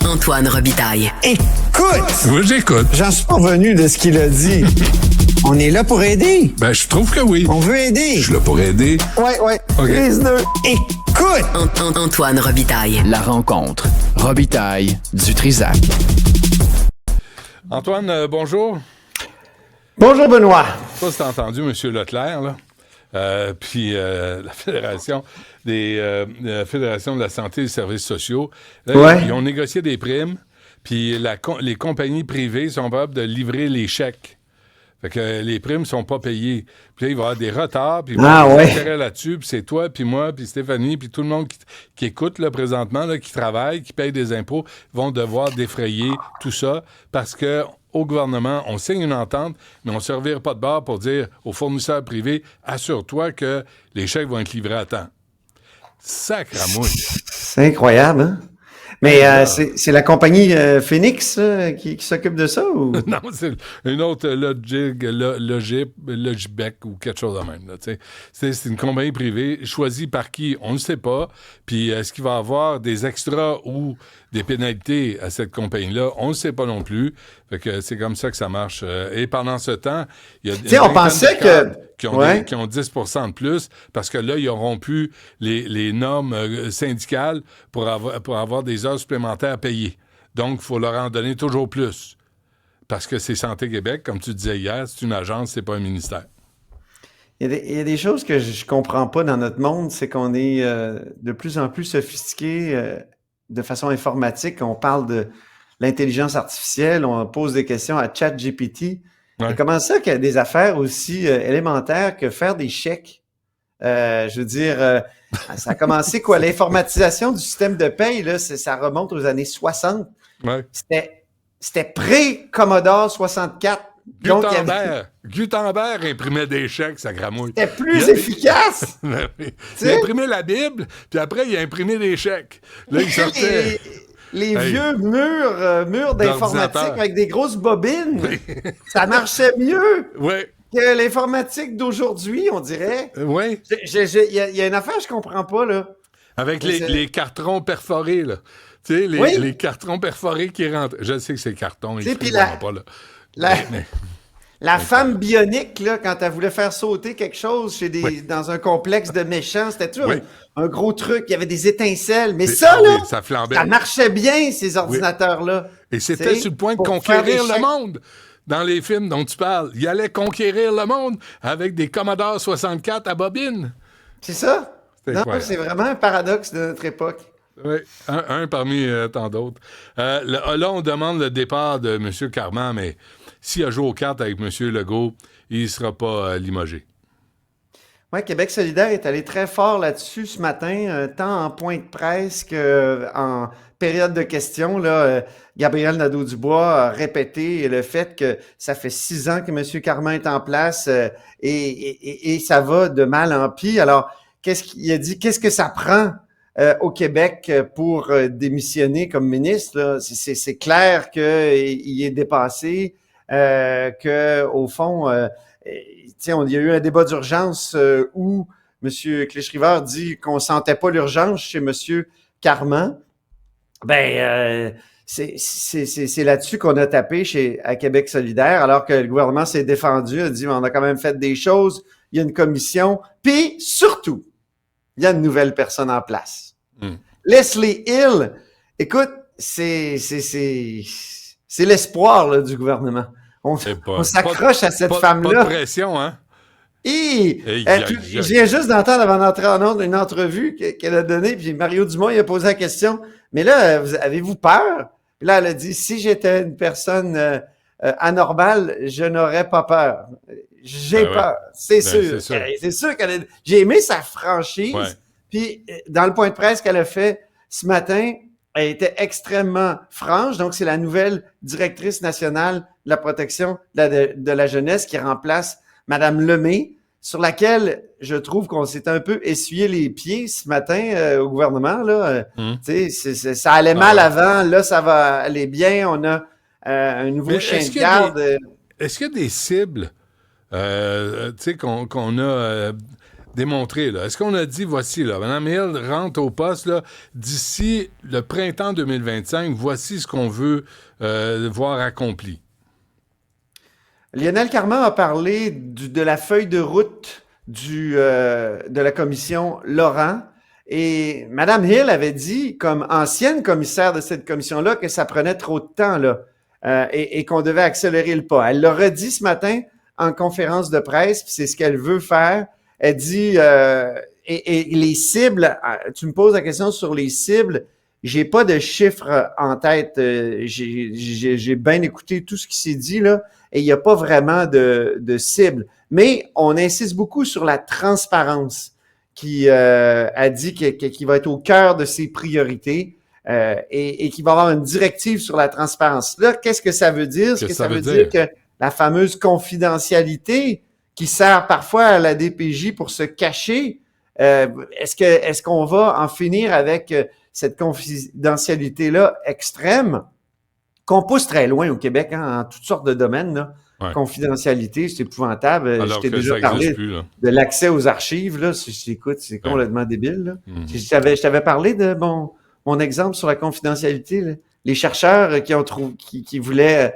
Antoine Robitaille. Écoute! Oui, j'écoute. J'en suis pas revenu de ce qu'il a dit. On est là pour aider. Ben, je trouve que oui. On veut aider. Je suis là pour aider. Ouais. OK. Les nœuds. Écoute! Antoine Robitaille. La rencontre. Robitaille du Trisac. Antoine, bonjour. Bonjour, Benoît. Ça, c'est entendu, M. Leclerc, là. Puis la Fédération la Fédération de la santé et des services sociaux, là, Ouais. ils ont négocié des primes, puis les compagnies privées sont capables de livrer les chèques. Fait que les primes sont pas payées. Puis là, il va y avoir des retards, puis il va y avoir des intérêts là-dessus, puis c'est toi, puis moi, puis Stéphanie, puis tout le monde qui écoute là, présentement, là, qui travaille, qui paye des impôts, vont devoir défrayer tout ça parce que au gouvernement, on signe une entente, mais on ne se revire pas de bord pour dire aux fournisseurs privés, assure-toi que les chèques vont être livrés à temps. Sacramouille. C'est incroyable, hein? Mais c'est la compagnie Phoenix qui s'occupe de ça ou? Non, c'est une autre Logibec ou quelque chose de même. Là, c'est une compagnie privée choisie par qui, on ne sait pas. Puis est-ce qu'il va y avoir des extras ou des pénalités à cette compagnie-là? On ne sait pas non plus. Fait que c'est comme ça que ça marche. Et pendant ce temps, il y a on pensait qui ont 10% de plus parce que là, ils auront plus les normes syndicales pour avoir des heures supplémentaires payées. Donc, il faut leur en donner toujours plus. Parce que c'est Santé Québec, comme tu disais hier, c'est une agence, c'est pas un ministère. Il y a des choses que je comprends pas dans notre monde, c'est qu'on est de plus en plus sophistiqué de façon informatique. On parle de l'intelligence artificielle, on pose des questions à ChatGPT. Ouais. Comment ça qu'il y a des affaires aussi élémentaires que faire des chèques? Je veux dire, ça a commencé quoi? L'informatisation du système de paye, là, ça remonte aux années 60. Ouais. C'était pré-Commodore 64. Donc, Gutenberg imprimait des chèques, ça gramouille. C'était plus efficace! Il a imprimé la Bible, puis après, il a imprimé des chèques. Là, il sortait... Les vieux murs d'informatique avec des grosses bobines, ça marchait mieux que l'informatique d'aujourd'hui, on dirait. Oui. Il y a une affaire que je comprends pas, là. Avec les cartons perforés, là. Tu sais, les cartons perforés qui rentrent. Je sais que c'est carton, ils ne pas, là. La femme bionique, là, quand elle voulait faire sauter quelque chose dans un complexe de méchants, c'était toujours un gros truc, il y avait des étincelles. Mais ça, ça flambait. Ça marchait bien, ces ordinateurs-là. Et c'était sur le point de conquérir le monde. Dans les films dont tu parles, il allait conquérir le monde avec des Commodore 64 à bobine. C'est ça? Non, c'est vraiment un paradoxe de notre époque. Oui, un parmi tant d'autres. Là, on demande le départ de M. Carman, mais s'il a joué aux cartes avec M. Legault, il ne sera pas limogé. Oui, Québec solidaire est allé très fort là-dessus ce matin, tant en point de presse qu'en période de questions. Là, Gabriel Nadeau-Dubois a répété le fait que ça fait 6 ans que M. Carman est en place et ça va de mal en pis. Alors, qu'est-ce qu'il a dit? Qu'est-ce que ça prend au Québec pour démissionner comme ministre? Là? C'est clair qu'il est dépassé, qu'au fond... il y a eu un débat d'urgence où M. Clich-Rivard dit qu'on sentait pas l'urgence chez M. Carman. C'est là-dessus qu'on a tapé à Québec solidaire, alors que le gouvernement s'est défendu, a dit on a quand même fait des choses, il y a une commission, puis surtout, il y a une nouvelle personne en place. Leslie Hill, écoute, c'est l'espoir là, du gouvernement. On s'accroche à cette femme-là. Pas de pression, hein? Je viens juste d'entendre avant d'entrer en ondes une entrevue qu'elle a donnée, puis Mario Dumont il a posé la question, mais là, avez-vous peur? Puis là, elle a dit, si j'étais une personne anormale, je n'aurais pas peur. J'ai peur, c'est sûr. C'est sûr j'ai aimé sa franchise, puis dans le point de presse qu'elle a fait ce matin, elle était extrêmement franche, donc c'est la nouvelle directrice nationale de la protection de la jeunesse qui remplace Madame Lemay, sur laquelle je trouve qu'on s'est un peu essuyé les pieds ce matin au gouvernement. Là. Ça allait mal avant, là ça va aller bien, on a un nouveau chien de garde. Est-ce qu'il y a des cibles qu'on a démontré, là? Est-ce qu'on a dit, voici, là, Mme Hill rentre au poste, là, d'ici le printemps 2025, voici ce qu'on veut voir accompli? Lionel Carman a parlé de la feuille de route de la commission Laurent. Et Mme Hill avait dit, comme ancienne commissaire de cette commission-là, que ça prenait trop de temps, là, et qu'on devait accélérer le pas. Elle l'a redit ce matin en conférence de presse, puis c'est ce qu'elle veut faire. Elle dit, et les cibles, tu me poses la question sur les cibles, j'ai pas de chiffres en tête. J'ai bien écouté tout ce qui s'est dit, là, et il n'y a pas vraiment de cibles. Mais on insiste beaucoup sur la transparence, qui a dit qu'il va être au cœur de ses priorités et qu'il va avoir une directive sur la transparence. Là, qu'est-ce que ça veut dire? Est-ce que ça veut dire que la fameuse confidentialité qui sert parfois à la DPJ pour se cacher, est-ce qu'on va en finir avec cette confidentialité-là extrême qu'on pousse très loin au Québec, hein, en toutes sortes de domaines, là? Ouais. Confidentialité, c'est épouvantable. Alors je t'ai déjà parlé plus, de l'accès aux archives. Là. Écoute, c'est complètement débile. Là. Je t'avais parlé de mon exemple sur la confidentialité. Là. Les chercheurs qui voulaient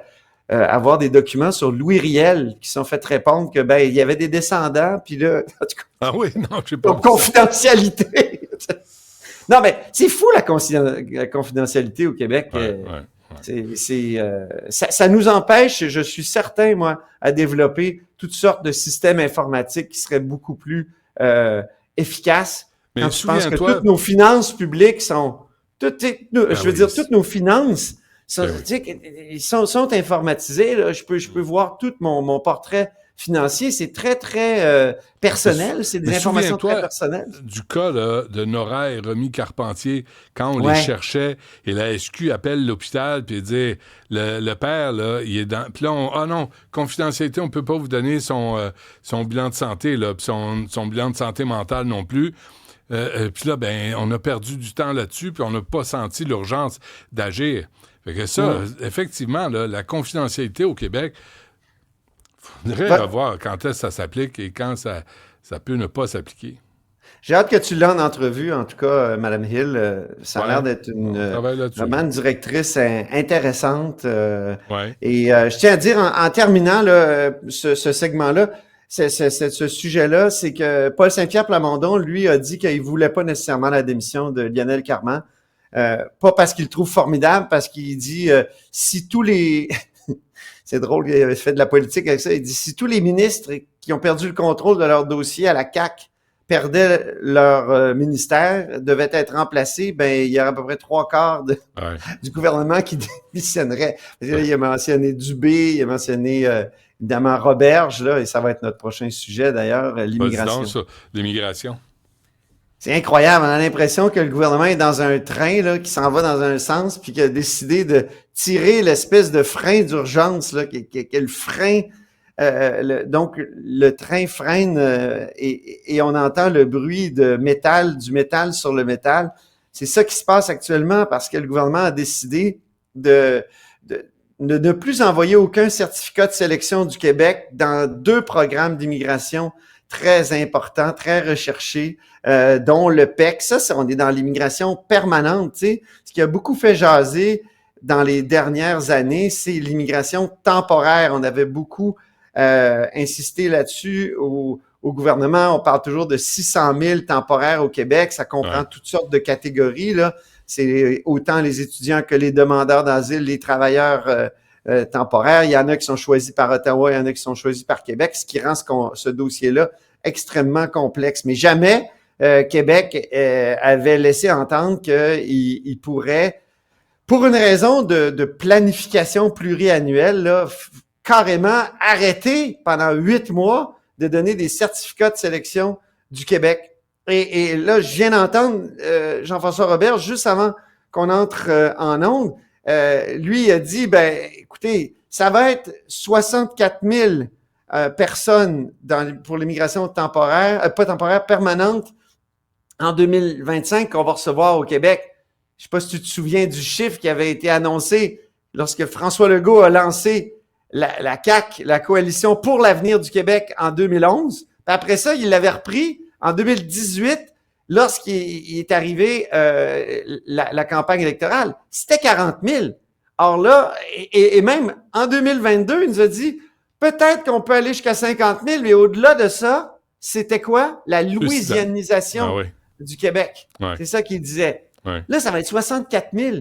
avoir des documents sur Louis Riel qui sont fait répondre que il y avait des descendants, puis là, en tout cas, ah oui, non, je sais pas. Confidentialité. Non, mais c'est fou la confidentialité au Québec. Ouais. Ça nous empêche, je suis certain, moi, à développer toutes sortes de systèmes informatiques qui seraient beaucoup plus efficaces. Mais quand je pense que toutes nos finances publiques sont... toutes nos finances sont informatisées. Là. Je peux voir tout mon portrait financier. C'est très, très personnel. C'est des informations très personnelles. Du cas là, de Nora et Romy Carpentier, quand on les cherchait, et la SQ appelle l'hôpital, puis dit le père, là, il est dans... Puis là, ah non, confidentialité, on peut pas vous donner son bilan de santé, là, puis son bilan de santé mentale non plus. Puis là, on a perdu du temps là-dessus, puis on n'a pas senti l'urgence d'agir. Fait que ça, effectivement, là, la confidentialité au Québec... Il faudrait revoir quand est-ce que ça s'applique et quand ça peut ne pas s'appliquer. J'ai hâte que tu l'aies en entrevue, en tout cas, Mme Hill. Ça a l'air d'être vraiment une directrice intéressante. Et je tiens à dire, en terminant là, ce segment-là, ce sujet-là, c'est que Paul Saint-Pierre Plamondon, lui, a dit qu'il ne voulait pas nécessairement la démission de Lionel Carman. Pas parce qu'il le trouve formidable, parce qu'il dit si tous les... C'est drôle, il avait fait de la politique avec ça. Il dit, si tous les ministres qui ont perdu le contrôle de leur dossier à la CAQ perdaient leur ministère, devaient être remplacés, il y aurait à peu près 3/4 du gouvernement qui démissionnerait. Il a mentionné Dubé, il a mentionné évidemment Roberge, là, et ça va être notre prochain sujet d'ailleurs, l'immigration. L'immigration. C'est incroyable, on a l'impression que le gouvernement est dans un train là, qui s'en va dans un sens, puis qu'il a décidé de tirer l'espèce de frein d'urgence, là, qui est le frein. Donc, le train freine et on entend le bruit du métal sur le métal. C'est ça qui se passe actuellement parce que le gouvernement a décidé de ne plus envoyer aucun certificat de sélection du Québec dans 2 programmes d'immigration très importants, très recherchés, dont le PEC. Ça, on est dans l'immigration permanente, tu sais. Ce qui a beaucoup fait jaser dans les dernières années, c'est l'immigration temporaire. On avait beaucoup insisté là-dessus au gouvernement. On parle toujours de 600 000 temporaires au Québec. Ça comprend toutes sortes de catégories, là. C'est autant les étudiants que les demandeurs d'asile, les travailleurs temporaires. Il y en a qui sont choisis par Ottawa, il y en a qui sont choisis par Québec, ce qui rend ce dossier-là extrêmement complexe. Mais jamais Québec avait laissé entendre qu'il pourrait, pour une raison de planification pluriannuelle, là, carrément arrêter pendant 8 mois de donner des certificats de sélection du Québec. Et là, je viens d'entendre Jean-François Robert, juste avant qu'on entre en ondes, lui, il a dit, écoutez, ça va être 64 000 personnes pour l'immigration temporaire, pas temporaire, permanente en 2025 qu'on va recevoir au Québec. Je sais pas si tu te souviens du chiffre qui avait été annoncé lorsque François Legault a lancé la CAQ, la Coalition pour l'avenir du Québec en 2011. Puis après ça, il l'avait repris en 2018, lorsqu'il est arrivé la campagne électorale, c'était 40 000. Or là, et même en 2022, il nous a dit, peut-être qu'on peut aller jusqu'à 50 000, mais au-delà de ça, c'était quoi? La louisianisation du Québec. Ouais. C'est ça qu'il disait. Ouais. Là, ça va être 64 000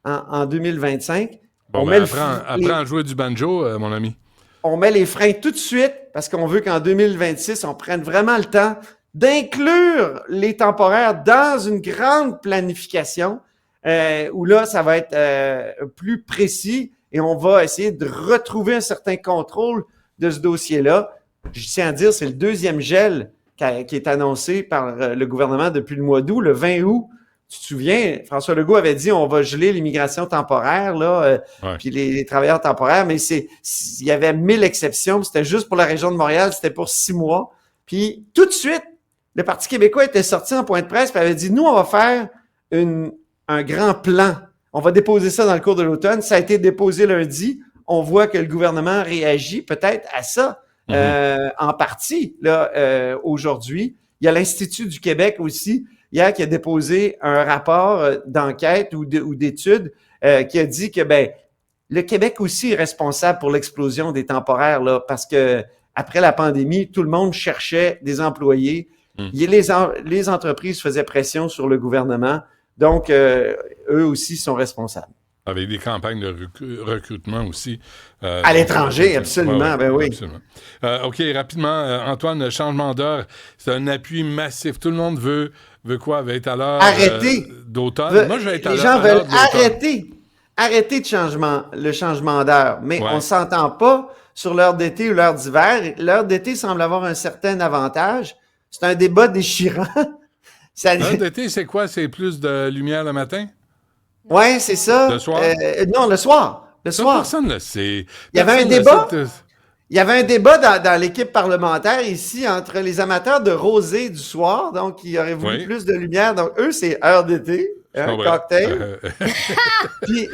en 2025. Bon, apprends à jouer du banjo, mon ami. On met les freins tout de suite parce qu'on veut qu'en 2026, on prenne vraiment le temps d'inclure les temporaires dans une grande planification où là, ça va être plus précis et on va essayer de retrouver un certain contrôle de ce dossier-là. Je tiens à dire, c'est le deuxième gel qui est annoncé par le gouvernement depuis le mois d'août, le 20 août. Tu te souviens, François Legault avait dit on va geler l'immigration temporaire, là, puis les travailleurs temporaires, mais il y avait 1000 exceptions, c'était juste pour la région de Montréal, c'était pour 6 mois. Puis tout de suite, le Parti québécois était sorti en point de presse et avait dit nous, on va faire un grand plan. On va déposer ça dans le cours de l'automne. Ça a été déposé lundi. On voit que le gouvernement réagit peut-être à ça en partie là aujourd'hui. Il y a l'Institut du Québec aussi, hier, qui a déposé un rapport d'enquête ou d'études qui a dit que le Québec aussi est responsable pour l'explosion des temporaires là, parce que après la pandémie, tout le monde cherchait des employés. Les entreprises faisaient pression sur le gouvernement. Donc, eux aussi sont responsables. Avec des campagnes de recrutement aussi. À l'étranger, absolument, oui. Absolument. OK, rapidement, Antoine, le changement d'heure, c'est un appui massif. Tout le monde veut quoi? Veut être à l'heure d'automne. Moi, je vais être à l'heure. Les gens veulent arrêter le changement d'heure, mais on ne s'entend pas sur l'heure d'été ou l'heure d'hiver. L'heure d'été semble avoir un certain avantage. C'est un débat déchirant. L'heure d'été, c'est quoi? C'est plus de lumière le matin? Oui, c'est ça. Le soir? Non, le soir. Le soir. Personne ne le sait. Il y avait un débat. Il y avait un débat dans l'équipe parlementaire ici entre les amateurs de rosé du soir, donc ils auraient voulu plus de lumière. Donc, eux, c'est heure d'été, cocktail. Puis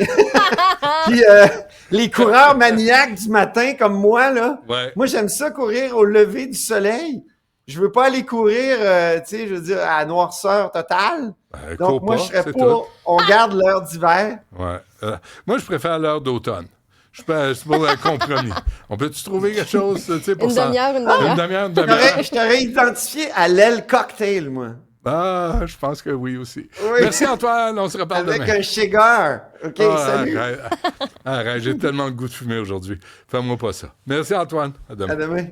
les coureurs maniaques du matin comme moi, là. Ouais. Moi, j'aime ça courir au lever du soleil. Je veux pas aller courir, je veux dire, à noirceur totale. Donc, moi, je serais pour... On garde l'heure d'hiver. Ouais. Moi, je préfère l'heure d'automne. C'est pour un compromis. On peut-tu trouver quelque chose, pour ça? Une demi-heure. Je t'aurais identifié à l'aile cocktail, moi. Ah, je pense que oui aussi. Oui. Merci, Antoine. On se reparle demain. Avec un cigare. OK, salut. Arrête, j'ai tellement le goût de fumer aujourd'hui. Fais-moi pas ça. Merci, Antoine. À demain. À demain.